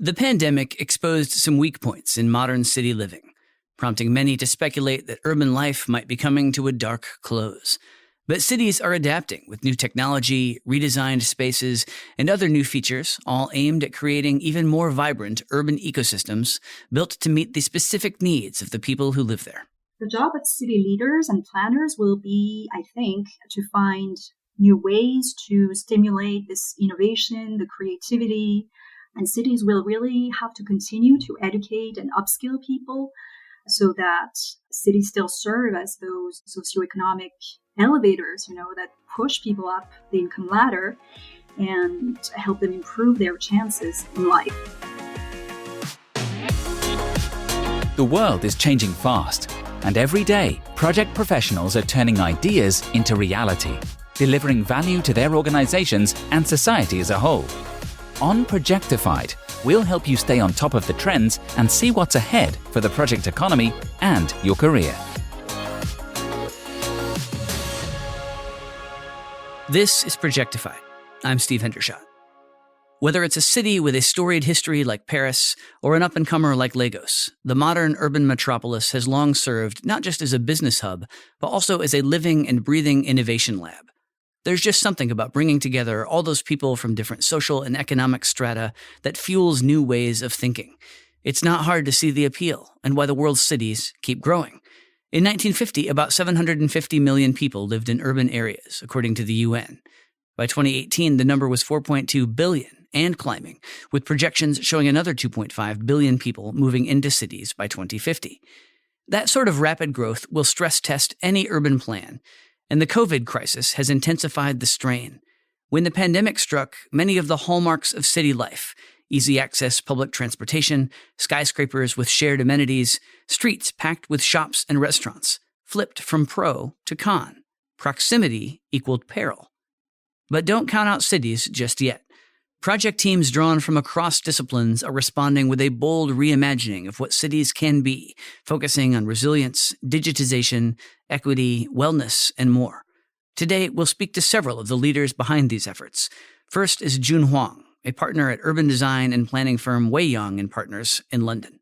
The pandemic exposed some weak points in modern city living, prompting many to speculate that urban life might be coming to a dark close. But cities are adapting with new technology, redesigned spaces, and other new features, all aimed at creating even more vibrant urban ecosystems built to meet the specific needs of the people who live there. The job of city leaders and planners will be, I think, to find new ways to stimulate this innovation, the creativity, and cities will really have to continue to educate and upskill people so that cities still serve as those socioeconomic elevators, that push people up the income ladder and help them improve their chances in life. The world is changing fast, and every day, project professionals are turning ideas into reality, delivering value to their organizations and society as a whole. On Projectified, we'll help you stay on top of the trends and see what's ahead for the project economy and your career. This is Projectified. I'm Steve Hendershot. Whether it's a city with a storied history like Paris or an up-and-comer like Lagos, the modern urban metropolis has long served not just as a business hub, but also as a living and breathing innovation lab. There's just something about bringing together all those people from different social and economic strata that fuels new ways of thinking. It's not hard to see the appeal and why the world's cities keep growing. In 1950, about 750 million people lived in urban areas, according to the UN. By 2018, the number was 4.2 billion and climbing, with projections showing another 2.5 billion people moving into cities by 2050. That sort of rapid growth will stress test any urban plan, and the COVID crisis has intensified the strain. When the pandemic struck, many of the hallmarks of city life, easy access public transportation, skyscrapers with shared amenities, streets packed with shops and restaurants, flipped from pro to con. Proximity equaled peril. But don't count out cities just yet. Project teams drawn from across disciplines are responding with a bold reimagining of what cities can be, focusing on resilience, digitization, equity, wellness, and more. Today, we'll speak to several of the leaders behind these efforts. First is Jun Huang, a partner at urban design and planning firm Wei Yang Partners in London.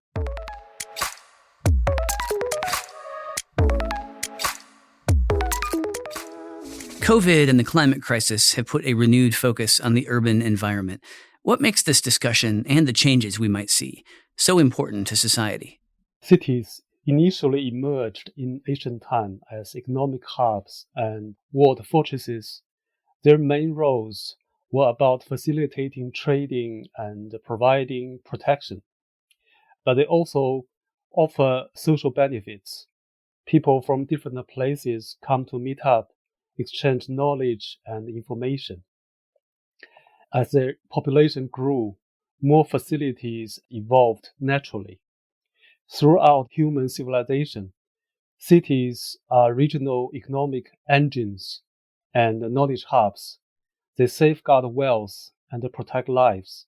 COVID and the climate crisis have put a renewed focus on the urban environment. What makes this discussion and the changes we might see so important to society? Cities initially emerged in ancient time as economic hubs and world fortresses. Their main roles were about facilitating trading and providing protection. But they also offer social benefits. People from different places come to meet up, exchange knowledge and information. As the population grew, more facilities evolved naturally. Throughout human civilization, cities are regional economic engines and knowledge hubs. They safeguard wealth and protect lives,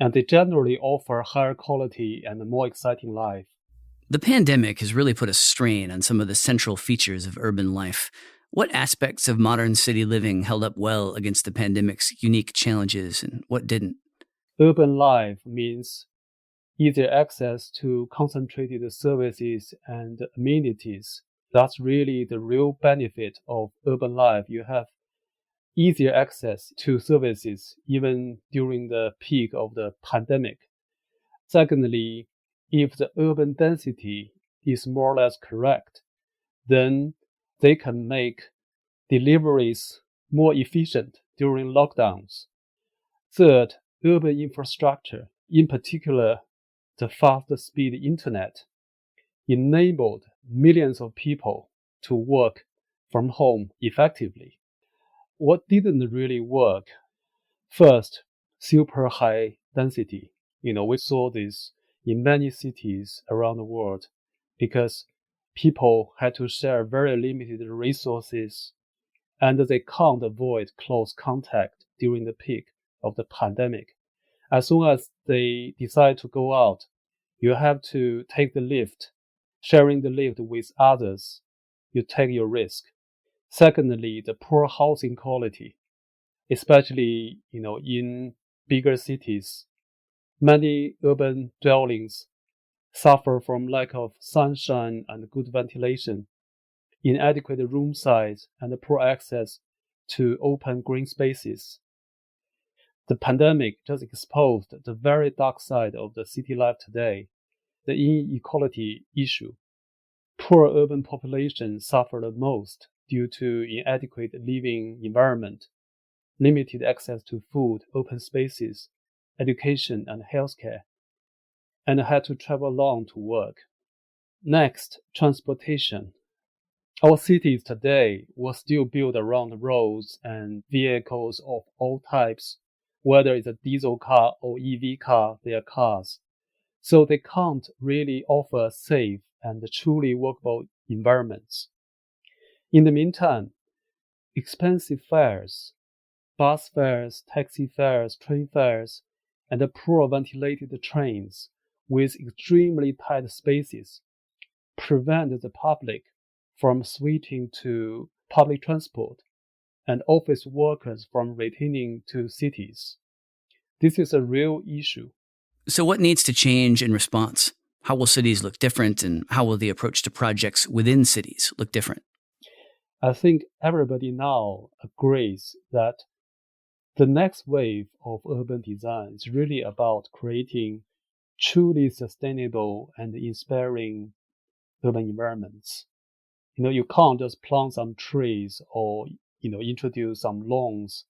and they generally offer higher quality and a more exciting life. The pandemic has really put a strain on some of the central features of urban life. What aspects of modern city living held up well against the pandemic's unique challenges and what didn't? Urban life means easier access to concentrated services and amenities. That's really the real benefit of urban life. You have easier access to services even during the peak of the pandemic. Secondly, if the urban density is more or less correct, then they can make deliveries more efficient during lockdowns. Third, urban infrastructure, in particular the fast-speed internet, enabled millions of people to work from home effectively. What didn't really work? First, super high density. We saw this in many cities around the world because people had to share very limited resources and they can't avoid close contact during the peak of the pandemic. As soon as they decide to go out, you have to take the lift. Sharing the lift with others, you take your risk. Secondly, the poor housing quality, especially in bigger cities. Many urban dwellings suffer from lack of sunshine and good ventilation, inadequate room size, and poor access to open green spaces. The pandemic just exposed the very dark side of the city life today, the inequality issue. Poor urban populations suffer the most due to inadequate living environment, limited access to food, open spaces, education, and healthcare, and had to travel long to work. Next, transportation. Our cities today were still built around roads and vehicles of all types. Whether it's a diesel car or EV car, they are cars. So they can't really offer safe and truly workable environments. In the meantime, expensive fares, bus fares, taxi fares, train fares, and poor ventilated trains with extremely tight spaces prevent the public from switching to public transport and office workers from returning to cities. This is a real issue. So what needs to change in response? How will cities look different, and how will the approach to projects within cities look different? I think everybody now agrees that the next wave of urban design is really about creating truly sustainable and inspiring urban environments. You can't just plant some trees or, introduce some lawns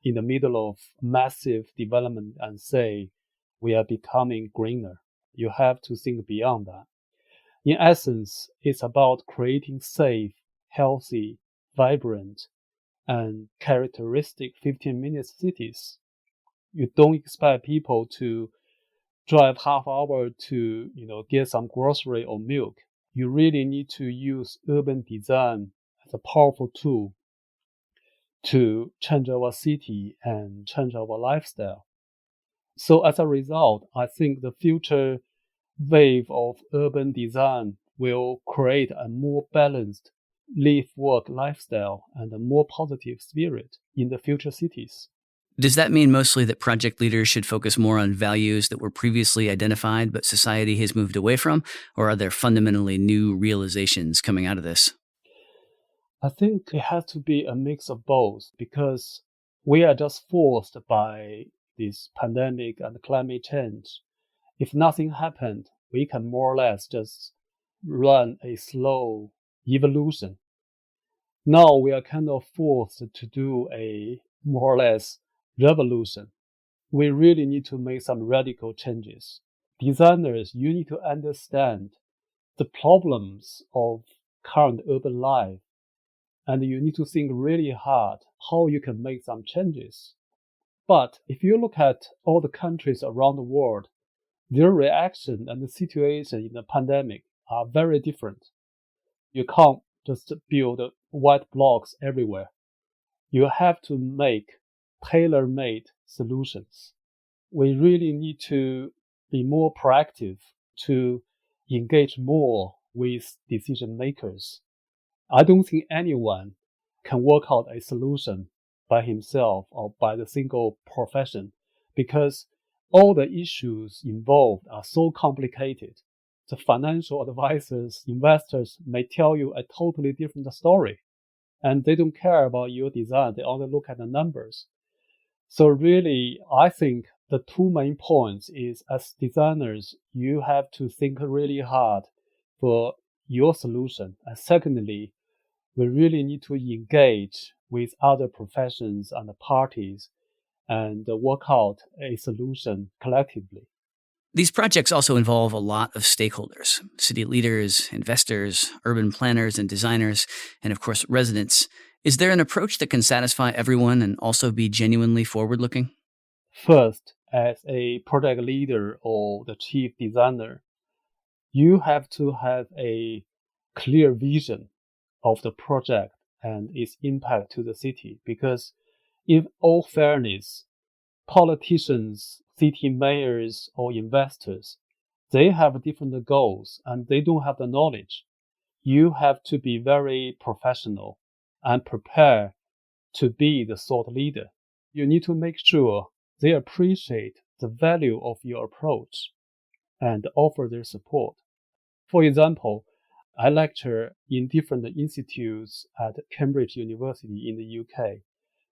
in the middle of massive development and say, we are becoming greener. You have to think beyond that. In essence, it's about creating safe, healthy, vibrant, and characteristic 15-minute cities. You don't expect people to drive half hour to, get some grocery or milk. You really need to use urban design as a powerful tool to change our city and change our lifestyle. So as a result, I think the future wave of urban design will create a more balanced live-work lifestyle and a more positive spirit in the future cities. Does that mean mostly that project leaders should focus more on values that were previously identified but society has moved away from? Or are there fundamentally new realizations coming out of this? I think it has to be a mix of both, because we are just forced by this pandemic and climate change. If nothing happened, we can more or less just run a slow evolution. Now we are kind of forced to do a more or less revolution. We really need to make some radical changes. Designers, you need to understand the problems of current urban life, and you need to think really hard how you can make some changes. But if you look at all the countries around the world, their reaction and the situation in the pandemic are very different. You can't just build white blocks everywhere. You have to make tailor-made solutions. We really need to be more proactive, to engage more with decision makers. I don't think anyone can work out a solution by himself or by the single profession, because all the issues involved are so complicated. The financial advisors, investors may tell you a totally different story, and they don't care about your design. They only look at the numbers. So really, I think the two main points is, as designers, you have to think really hard for your solution. And secondly, we really need to engage with other professions and parties and work out a solution collectively. These projects also involve a lot of stakeholders: city leaders, investors, urban planners and designers, and of course, residents. Is there an approach that can satisfy everyone and also be genuinely forward-looking? First, as a project leader or the chief designer, you have to have a clear vision of the project and its impact to the city, because in all fairness, politicians, city mayors, or investors, they have different goals and they don't have the knowledge. You have to be very professional and prepare to be the thought leader. You need to make sure they appreciate the value of your approach and offer their support. For example, I lecture in different institutes at Cambridge University in the UK.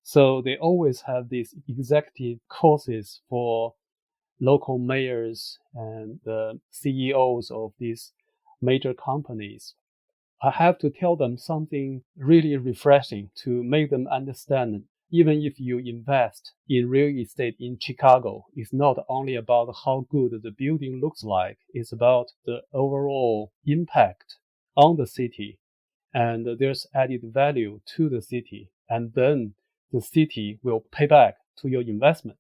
So they always have these executive courses for local mayors and the CEOs of these major companies. I have to tell them something really refreshing to make them understand. Even if you invest in real estate in Chicago, it's not only about how good the building looks like, it's about the overall impact on the city. And there's added value to the city. And then the city will pay back to your investment.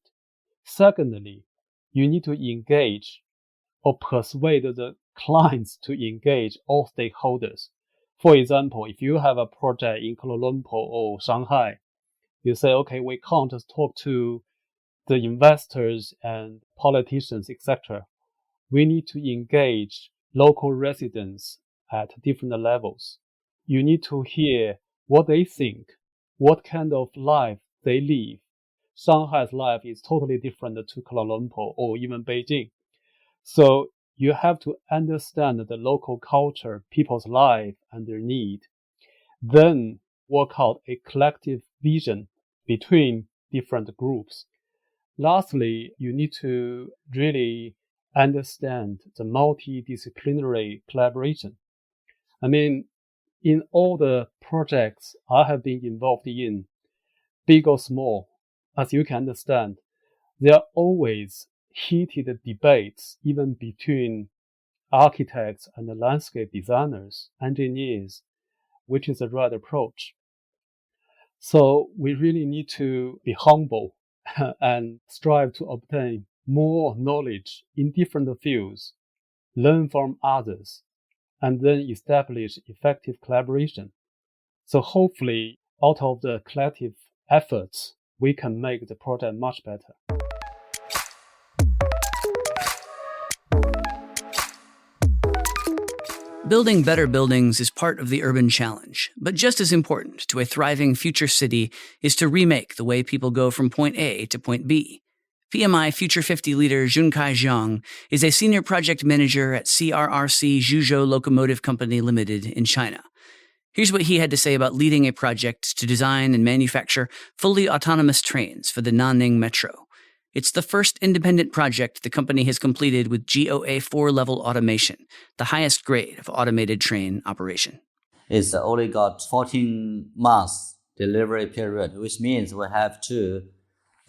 Secondly, you need to engage or persuade the clients to engage all stakeholders. For example, if you have a project in Kuala Lumpur or Shanghai, you say, okay, we can't just talk to the investors and politicians, etc. We need to engage local residents at different levels. You need to hear what they think, what kind of life they live. Shanghai's life is totally different to Kuala Lumpur or even Beijing. So you have to understand the local culture, people's life and their need. Then work out a collective vision between different groups. Lastly, you need to really understand the multidisciplinary collaboration. I mean, in all the projects I have been involved in, big or small, as you can understand, there are always heated debates even between architects and landscape designers, engineers, which is the right approach. So we really need to be humble and strive to obtain more knowledge in different fields, learn from others, and then establish effective collaboration. So hopefully, out of the collective efforts, we can make the project much better. Building better buildings is part of the urban challenge, but just as important to a thriving future city is to remake the way people go from point A to point B. PMI Future 50 leader Zhengkai Jiang is a senior project manager at CRRC Zhuzhou Locomotive Co Limited in China. Here's what he had to say about leading a project to design and manufacture fully autonomous trains for the Nanning Metro. It's the first independent project the company has completed with GOA 4-level automation, the highest grade of automated train operation. It's only got 14 months delivery period, which means we have to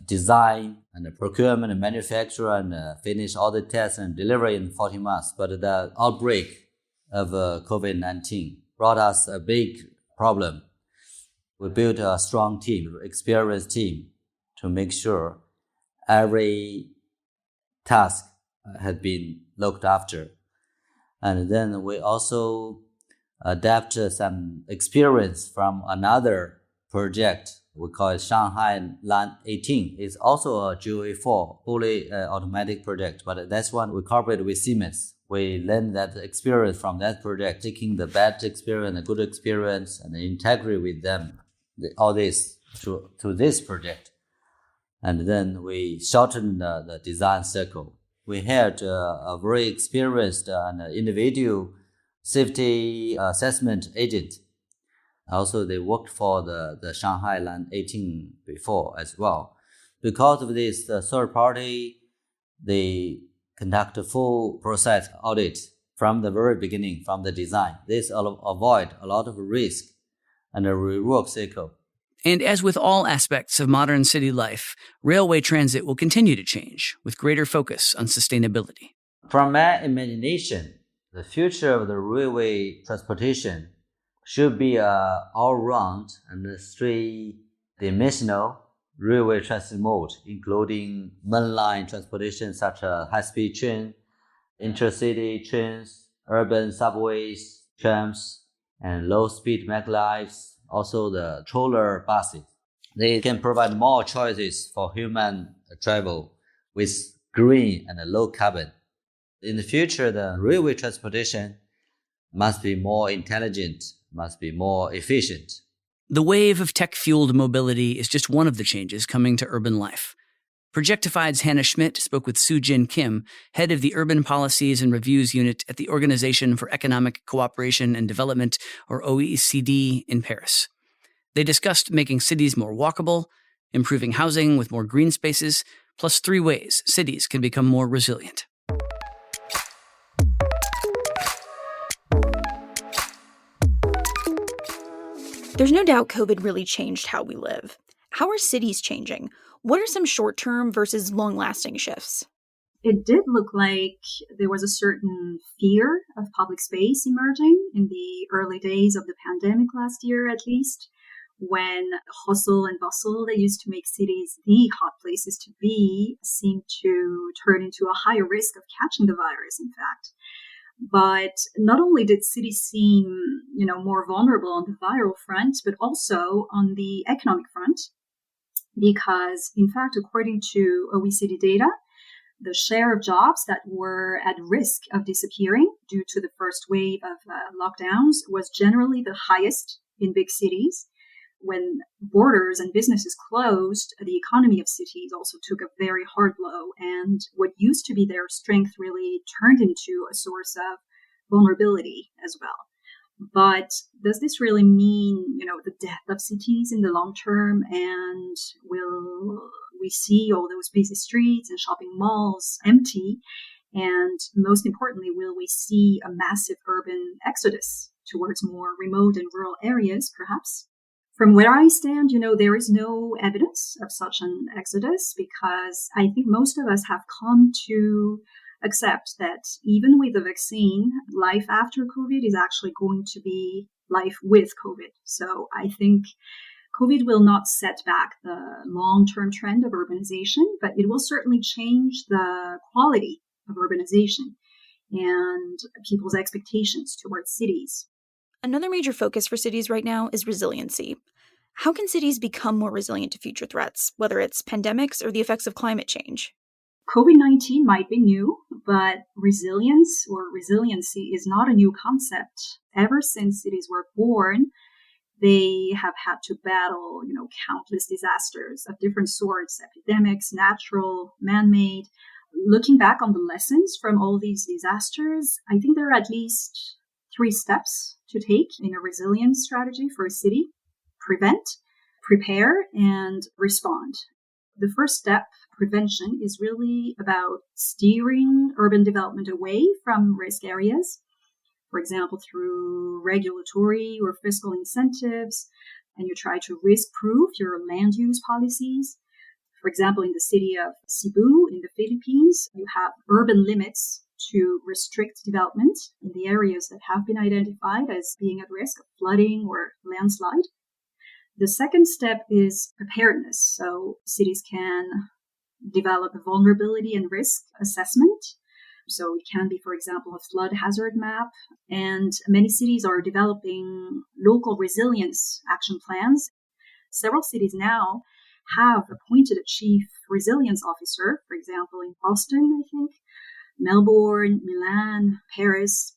design and procurement and manufacture and finish all the tests and delivery in 14 months. But the outbreak of COVID-19 brought us a big problem. We built a strong team, experienced team, to make sure every task had been looked after. And then we also adapt some experience from another project. We call it Shanghai Line 18. It's also a GOA4 fully automatic project, but that's one we cooperated with Siemens. We learned that experience from that project, taking the bad experience, the good experience, and integrate with them, all this to this project. And then we shortened the design cycle. We had a very experienced and individual safety assessment agent. Also, they worked for the Shanghai Line 18 before as well. Because of this, the third party, they conduct a full process audit from the very beginning, from the design. This avoid a lot of risk and a rework cycle. And as with all aspects of modern city life, railway transit will continue to change with greater focus on sustainability. From my imagination, the future of the railway transportation should be an all-round and three-dimensional railway transit mode, including mainline transportation such as high-speed train, intercity trains, urban subways, trams, and low-speed maglifes, also the troller buses. They can provide more choices for human travel with green and low carbon. In the future, the railway transportation must be more intelligent, must be more efficient. The wave of tech-fueled mobility is just one of the changes coming to urban life. Projectified's Hannah Schmidt spoke with Soo-Jin Kim, head of the Urban Policies and Reviews Unit at the Organization for Economic Cooperation and Development, or OECD, in Paris. They discussed making cities more walkable, improving housing with more green spaces, plus 3 ways cities can become more resilient. There's no doubt COVID really changed how we live. How are cities changing? What are some short-term versus long-lasting shifts? It did look like there was a certain fear of public space emerging in the early days of the pandemic last year, at least, when hustle and bustle that used to make cities the hot places to be seemed to turn into a higher risk of catching the virus, in fact. But not only did cities seem, more vulnerable on the viral front, but also on the economic front, because, in fact, according to OECD data, the share of jobs that were at risk of disappearing due to the first wave of lockdowns was generally the highest in big cities. When borders and businesses closed, the economy of cities also took a very hard blow, and what used to be their strength really turned into a source of vulnerability as well. But does this really mean, the death of cities in the long term? And will we see all those busy streets and shopping malls empty? And most importantly, will we see a massive urban exodus towards more remote and rural areas, perhaps? From where I stand, there is no evidence of such an exodus, because I think most of us have come to accept that even with the vaccine, life after COVID is actually going to be life with COVID. So I think COVID will not set back the long-term trend of urbanization, but it will certainly change the quality of urbanization and people's expectations towards cities. Another major focus for cities right now is resiliency. How can cities become more resilient to future threats, whether it's pandemics or the effects of climate change? COVID-19 might be new, but resilience or resiliency is not a new concept. Ever since cities were born, they have had to battle, countless disasters of different sorts, epidemics, natural, man-made. Looking back on the lessons from all these disasters, I think there are at least 3 steps to take in a resilience strategy for a city: prevent, prepare, and respond. The first step, prevention, is really about steering urban development away from risk areas, for example, through regulatory or fiscal incentives, and you try to risk-proof your land use policies. For example, in the city of Cebu in the Philippines, you have urban limits to restrict development in the areas that have been identified as being at risk of flooding or landslide. The second step is preparedness. So cities can develop a vulnerability and risk assessment. So it can be, for example, a flood hazard map. And many cities are developing local resilience action plans. Several cities now have appointed a chief resilience officer, for example, in Boston, I think, Melbourne, Milan, Paris.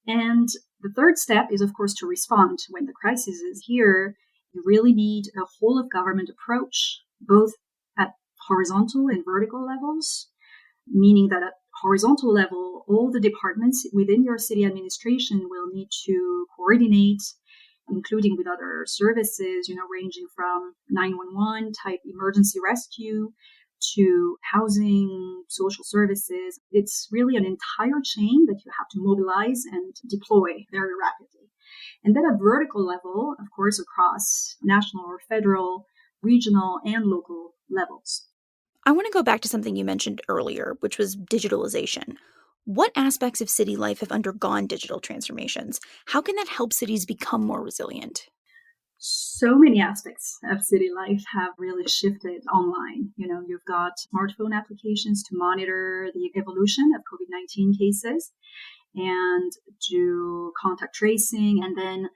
And the third step is, of course, to respond when the crisis is here. You really need a whole of government approach, both at horizontal and vertical levels, meaning that at horizontal level, all the departments within your city administration will need to coordinate, including with other services, ranging from 911 type emergency rescue to housing, social services. It's really an entire chain that you have to mobilize and deploy very rapidly. And then at vertical level, of course, across national or federal, regional, and local levels. I want to go back to something you mentioned earlier, which was digitalization. What aspects of city life have undergone digital transformations? How can that help cities become more resilient? So many aspects of city life have really shifted online. You've got smartphone applications to monitor the evolution of COVID-19 cases and do contact tracing. And then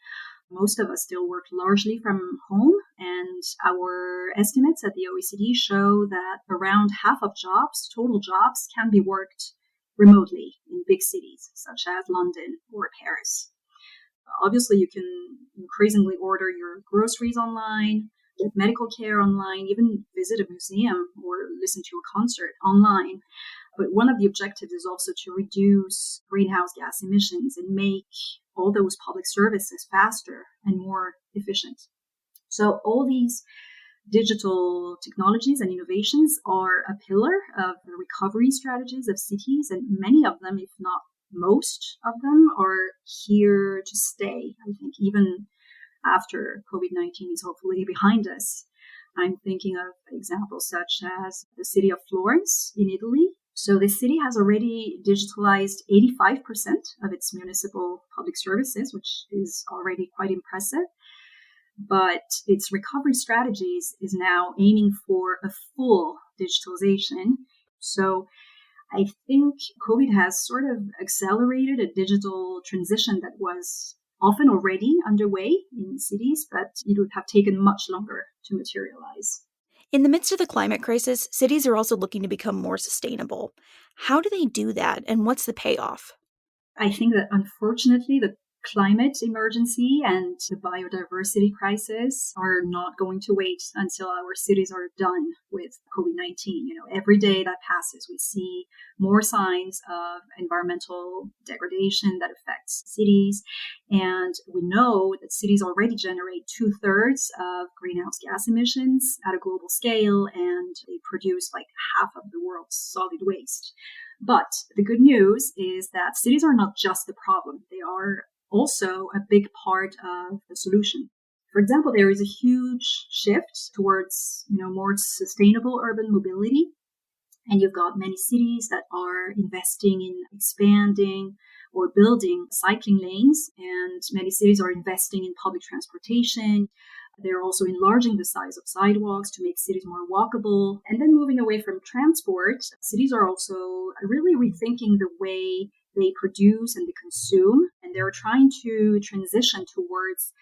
most of us still work largely from home. And our estimates at the OECD show that around half of total jobs, can be worked remotely in big cities such as London or Paris. Obviously, you can increasingly order your groceries online, get medical care online, even visit a museum or listen to a concert online. But one of the objectives is also to reduce greenhouse gas emissions and make all those public services faster and more efficient. So all these digital technologies and innovations are a pillar of the recovery strategies of cities, and many of them, if not most of them, are here to stay, I think, even after COVID-19 is hopefully behind us. I'm thinking of examples such as the city of Florence in Italy. So the city has already digitalized 85% of its municipal public services, which is already quite impressive. But its recovery strategies is now aiming for a full digitalization. So I think COVID has sort of accelerated a digital transition that was often already underway in cities, but it would have taken much longer to materialize. In the midst of the climate crisis, cities are also looking to become more sustainable. How do they do that, and what's the payoff? I think that unfortunately, the climate emergency and the biodiversity crisis are not going to wait until our cities are done with COVID-19. Every day that passes, we see more signs of environmental degradation that affects cities. And we know that cities already generate 2/3 of greenhouse gas emissions at a global scale, and they produce like half of the world's solid waste. But the good news is that cities are not just the problem. They are also a big part of the solution. For example, there is a huge shift towards, more sustainable urban mobility. And you've got many cities that are investing in expanding or building cycling lanes. And many cities are investing in public transportation. They're also enlarging the size of sidewalks to make cities more walkable. And then moving away from transport, cities are also really rethinking the way they produce and they consume, and they're trying to transition towards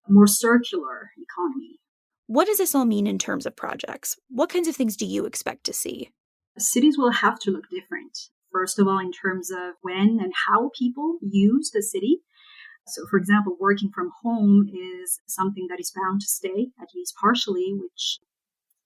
a more circular economy. What does this all mean in terms of projects? What kinds of things do you expect to see? Cities will have to look different. First of all, in terms of when and how people use the city. So, for example, working from home is something that is bound to stay, at least partially, which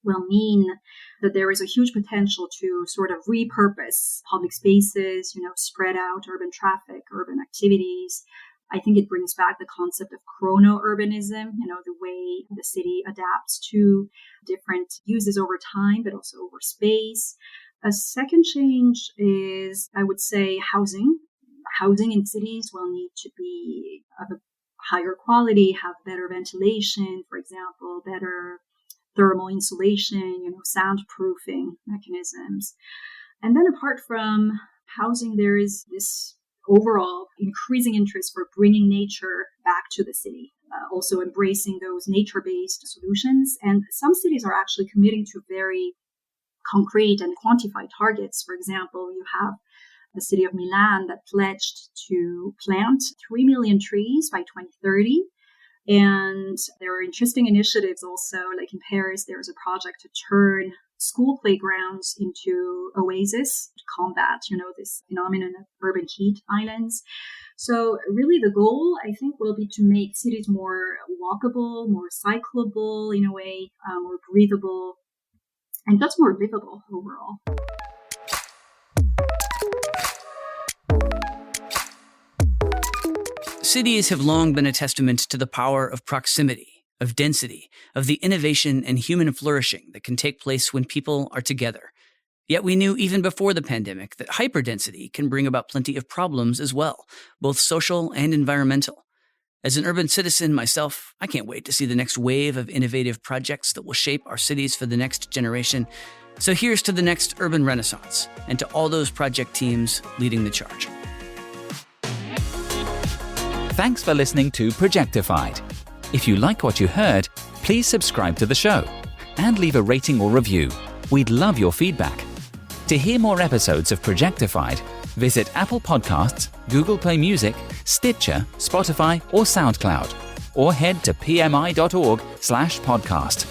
will mean that there is a huge potential to sort of repurpose public spaces, spread out urban traffic, urban activities. I think it brings back the concept of chrono-urbanism, the way the city adapts to different uses over time, but also over space. A second change is, I would say, housing. Housing in cities will need to be of a higher quality, have better ventilation, for example, better thermal insulation, soundproofing mechanisms. And then apart from housing, there is this overall increasing interest for bringing nature back to the city, also embracing those nature-based solutions. And some cities are actually committing to very concrete and quantified targets. For example, you have the city of Milan that pledged to plant 3 million trees by 2030. And there are interesting initiatives also, like in Paris, there's a project to turn school playgrounds into oases to combat, this phenomenon of urban heat islands. So really the goal, I think, will be to make cities more walkable, more cyclable in a way, more breathable, and just more livable overall. Cities have long been a testament to the power of proximity, of density, of the innovation and human flourishing that can take place when people are together. Yet we knew even before the pandemic that hyperdensity can bring about plenty of problems as well, both social and environmental. As an urban citizen myself, I can't wait to see the next wave of innovative projects that will shape our cities for the next generation. So here's to the next urban renaissance, and to all those project teams leading the charge. Thanks for listening to Projectified. If you like what you heard, please subscribe to the show and leave a rating or review. We'd love your feedback. To hear more episodes of Projectified, visit Apple Podcasts, Google Play Music, Stitcher, Spotify, or SoundCloud, or head to pmi.org/podcast.